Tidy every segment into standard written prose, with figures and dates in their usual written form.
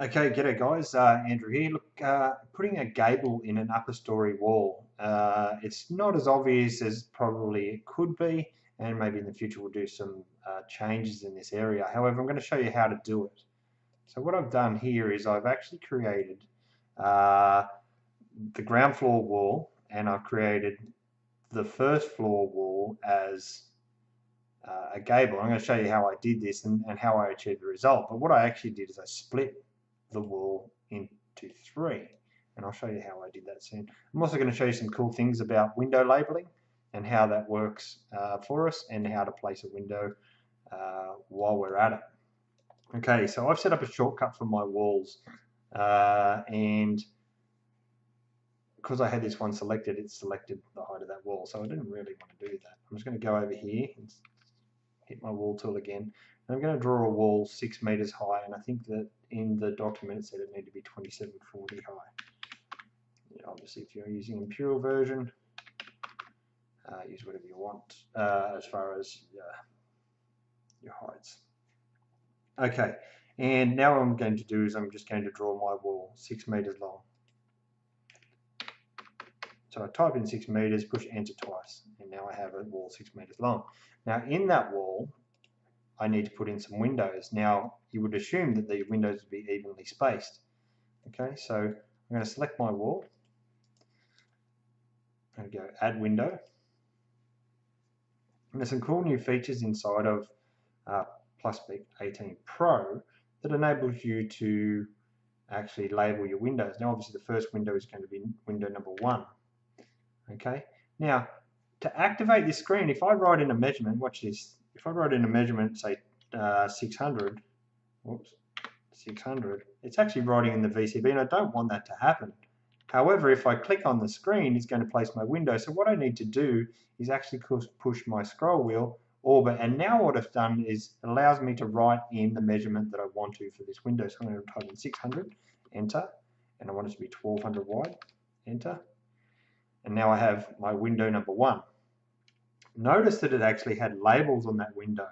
Okay, g'day guys, Andrew here. Look, putting a gable in an upper story wall, it's not as obvious as probably it could be, and maybe in the future we'll do some changes in this area. However, I'm going to show you how to do it. So what I've done here is I've actually created uh, the ground floor wall, and I've created the first floor wall as a gable. I'm going to show you how I did this and how I achieved the result. But what I actually did is I split the wall into three, and I'll show you how I did that soon. I'm also going to show you some cool things about window labeling and how that works for us, and how to place a window while we're at it. Okay, so I've set up a shortcut for my walls, and because I had this one selected, it selected the height of that wall, so I didn't really want to do that. I'm just going to go over here and hit my wall tool again. And I'm going to draw a wall 6 meters high, and I think that in the document it said it needed to be 2740 high. Yeah, obviously, if you're using Imperial version, use whatever you want as far as your heights. Okay, and now what I'm going to do is I'm just going to draw my wall 6 meters long. So I type in 6 meters, push enter twice, and now I have a wall 6 meters long. Now in that wall, I need to put in some windows. Now you would assume that the windows would be evenly spaced. Okay, so I'm going to select my wall and go add window. And there's some cool new features inside of Plusspec 18 Pro that enables you to actually label your windows. Now obviously the first window is going to be window number 1. Okay, now to activate this screen, if I write in a measurement, watch this, if I write in a measurement, say 600, whoops, 600, it's actually writing in the VCB, and I don't want that to happen. However, if I click on the screen, it's going to place my window. So what I need to do is actually push my scroll wheel orbit, and now what it's done is it allows me to write in the measurement that I want to for this window. So I'm going to type in 600, enter, and I want it to be 1200 wide, enter. And now I have my window number 1. Notice that it actually had labels on that window.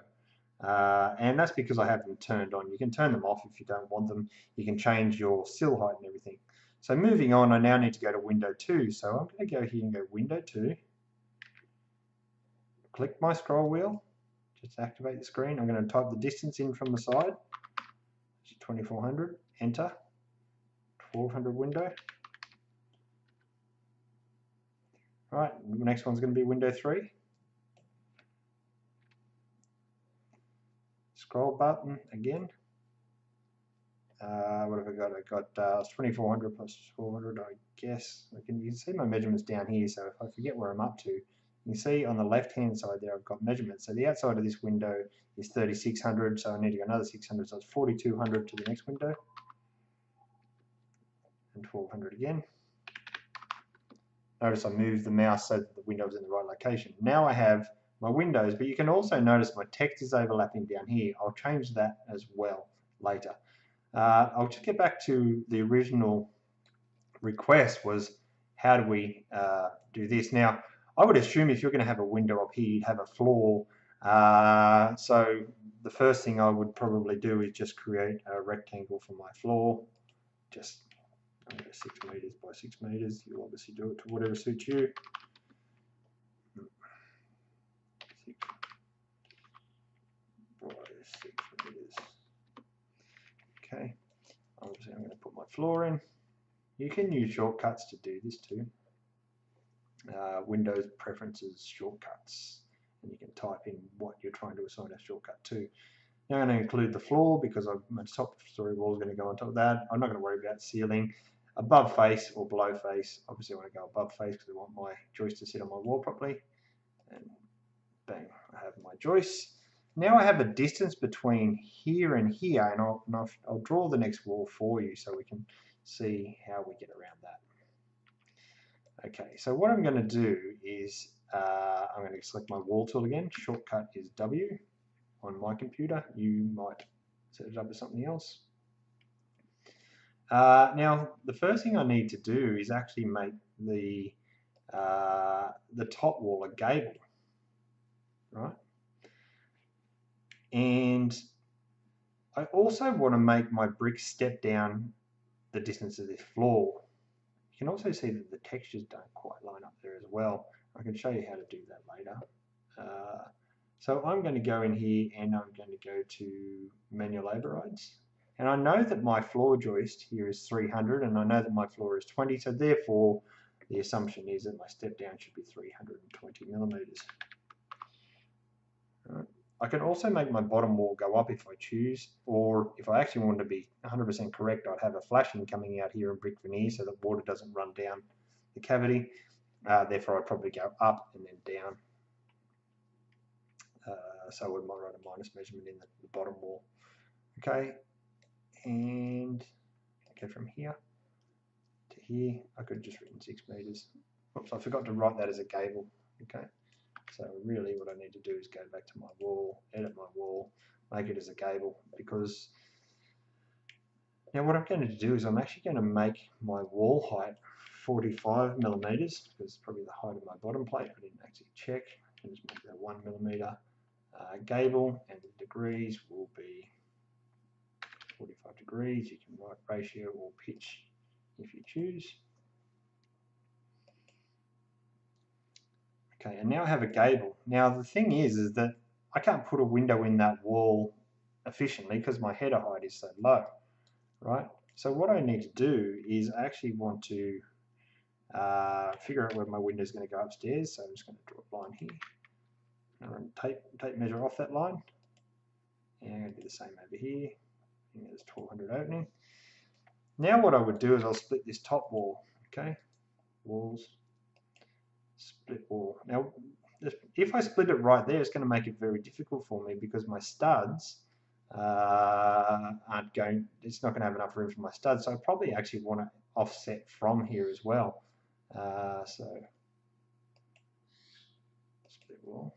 And that's because I have them turned on. You can turn them off if you don't want them. You can change your sill height and everything. So moving on, I now need to go to window 2. So I'm going to go here and go window 2. Click my scroll wheel. Just activate the screen. I'm going to type the distance in from the side. 2400. Enter. 1200 window. Right, the next one's going to be window 3. Scroll button again. What have I got? I got 2400 plus 400, I guess. You can see my measurements down here, so if I forget where I'm up to, you can see on the left-hand side there I've got measurements. So the outside of this window is 3600, so I need to go another 600, so it's 4200 to the next window. And 1200 again. Notice I moved the mouse so that the window's in the right location. Now I have my windows, but you can also notice my text is overlapping down here. I'll change that as well later. I'll just get back to the original request was how do we do this? Now, I would assume if you're going to have a window up here, you'd have a floor. So the first thing I would probably do is just create a rectangle for my floor. Just 6 meters by 6 meters. You'll obviously do it to whatever suits you. 6 by 6 meters. Okay. Obviously, I'm going to put my floor in. You can use shortcuts to do this too. Windows preferences shortcuts, and you can type in what you're trying to assign a shortcut to. Now I'm going to include the floor because my top story wall is going to go on top of that. I'm not going to worry about ceiling. Above face or below face, obviously I want to go above face because I want my joist to sit on my wall properly. And bang, I have my joist. Now I have a distance between here and here, and I'll draw the next wall for you so we can see how we get around that. Okay, so what I'm going to do is I'm going to select my wall tool again. Shortcut is W on my computer. You might set it up as something else. Now, the first thing I need to do is actually make the top wall a gable, right? And I also want to make my bricks step down the distance of this floor. You can also see that the textures don't quite line up there as well. I can show you how to do that later. So I'm going to go in here and I'm going to go to manual overrides. And I know that my floor joist here is 300 and I know that my floor is 20. So therefore, the assumption is that my step down should be 320 millimeters. Right. I can also make my bottom wall go up if I choose, or if I actually want to be 100% correct, I'd have a flashing coming out here in brick veneer so that water doesn't run down the cavity. Therefore, I'd probably go up and then down. So I would write a minus measurement in the bottom wall. Okay, and okay, from here to here, I could have just written 6 meters. Oops, I forgot to write that as a gable. Okay. So really what I need to do is go back to my wall, edit my wall, make it as a gable, because now what I'm going to do is I'm actually going to make my wall height 45 millimeters, because it's probably the height of my bottom plate. I didn't actually check. I can just make that 1 millimeter gable, and the degrees will be 45 degrees. You can write ratio or pitch if you choose. Okay, and now I have a gable. Now the thing is that I can't put a window in that wall efficiently because my header height is so low, right? So what I need to do is I actually want to figure out where my window is going to go upstairs. So I'm just going to draw a line here. And tape measure off that line. And I'm going to do the same over here. And there's 1200 opening. Now what I would do is I'll split this top wall, okay? Walls, split wall. Now, if I split it right there, it's going to make it very difficult for me because my studs aren't going, it's not going to have enough room for my studs. So I probably actually want to offset from here as well. So split wall.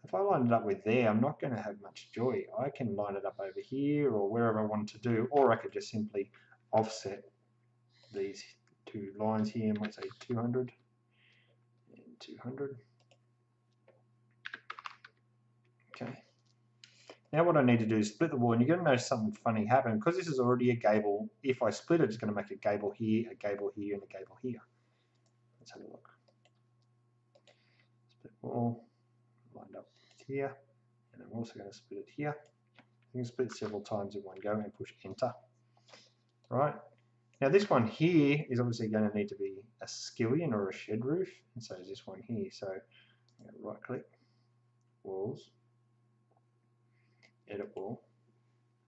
If I line it up with there, I'm not going to have much joy. I can line it up over here or wherever I want to do, or I could just simply offset these two lines here, and let's say 200 and 200. Okay. Now what I need to do is split the wall, and you're going to notice something funny happen. Because this is already a gable, if I split it, it's going to make a gable here, and a gable here. Let's have a look. Split wall, lined up here, and I'm also going to split it here. You can split several times in one go and push enter. Right. Now this one here is obviously going to need to be a skillion or a shed roof, and so is this one here. So I'm going to right click, walls, edit wall.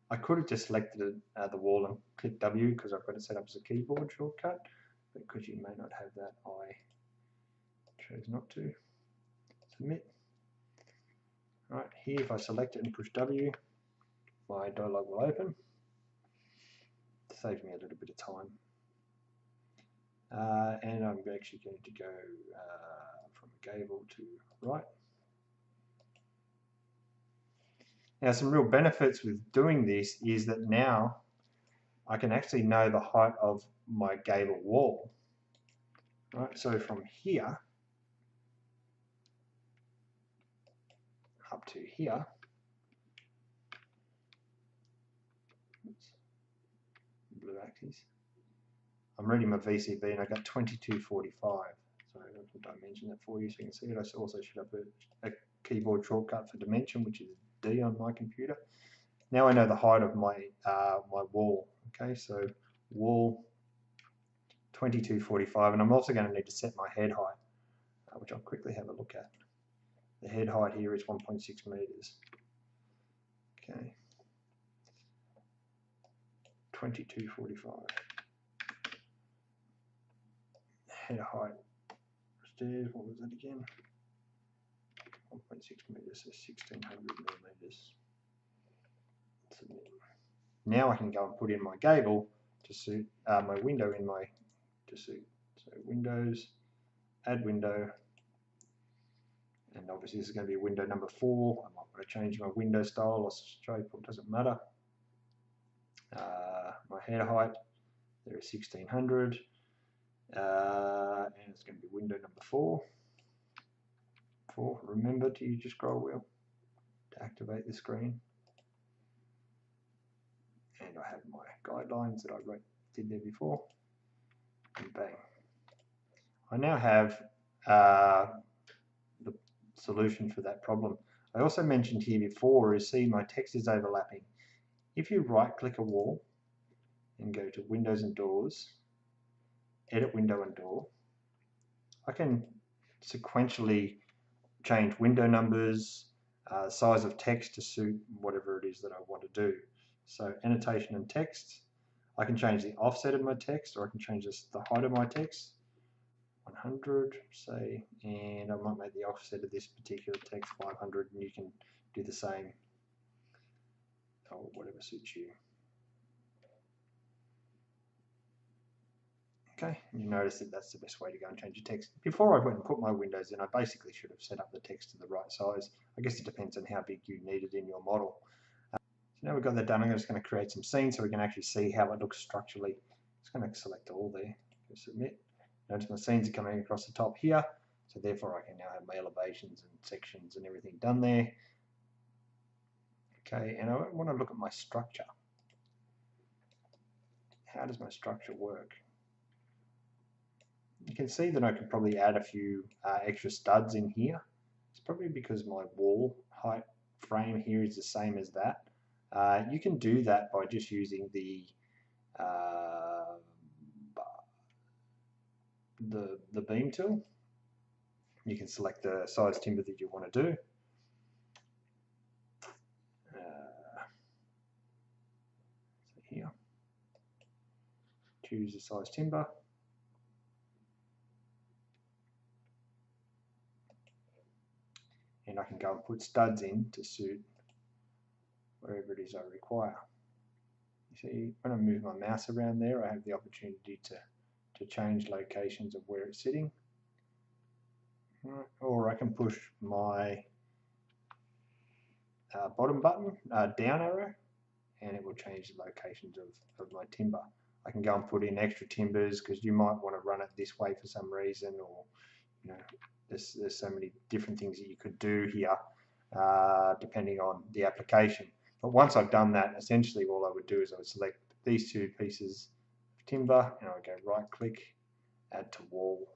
I could have just selected the wall and clicked W because I've got it set up as a keyboard shortcut, but because you may not have that, I chose not to. Submit. Right here, if I select it and push W, my dialog will open. It saves me a little bit of time. And I'm actually going to go from gable to right. Now, some real benefits with doing this is that now I can actually know the height of my gable wall. Right, so from here up to here, oops, blue axis. I'm reading my VCB and I got 2245. So I'll dimension that for you so you can see it. I also should have a keyboard shortcut for dimension, which is D on my computer. Now I know the height of my my wall. Okay, so wall 2245, and I'm also going to need to set my head height, which I'll quickly have a look at. The head height here is 1.6 meters. Okay, 2245. Head height upstairs, what was that again? 1.6 meters, so 1600 millimeters. Submit. Now I can go and put in my gable to suit my window in my to suit. So windows, add window, and obviously this is going to be window number 4. I might want to change my window style or stroke, it doesn't matter. My head height there is 1600, and it's going to be window number 4. Remember to use your scroll wheel to activate the screen. And I have my guidelines that I did there before, and bang. I now have the solution for that problem. I also mentioned here before is see my text is overlapping. If you right click a wall and go to Windows and Doors, Edit Window and Door, I can sequentially change window numbers, size of text to suit whatever it is that I want to do. So annotation and text, I can change the offset of my text, or I can change the height of my text. 100, say, and I might make the offset of this particular text 500, and you can do the same, or whatever suits you. Okay, and you notice that that's the best way to go and change your text. Before I went and put my windows in, I basically should have set up the text to the right size. I guess it depends on how big you need it in your model. So now we've got that done, I'm just going to create some scenes so we can actually see how it looks structurally. Just going to select all there, go submit. Notice my scenes are coming across the top here, so therefore I can now have my elevations and sections and everything done there. Okay, and I want to look at my structure. How does my structure work? You can see that I could probably add a few extra studs in here. It's probably because my wall height frame here is the same as that. You can do that by just using the beam tool. You can select the size timber that you want to do. So here, choose the size timber. And I can go and put studs in to suit wherever it is I require. You see, when I move my mouse around there, I have the opportunity to change locations of where it's sitting. Or I can push my bottom button, down arrow, and it will change the locations of my timber. I can go and put in extra timbers because you might want to run it this way for some reason, or you know, there's so many different things that you could do here depending on the application. But once I've done that, essentially all I would do is I would select these two pieces of timber and I would go right click, add to wall.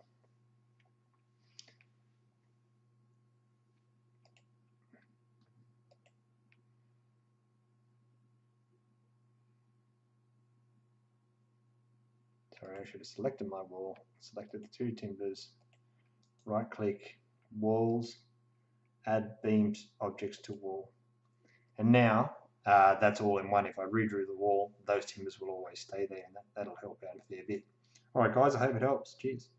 Sorry, I should have selected my wall, selected the two timbers, right click, walls, add beams objects to wall. And now that's all in one. If I redrew the wall, those timbers will always stay there, and that'll help out a fair bit. All right, guys, I hope it helps. Cheers.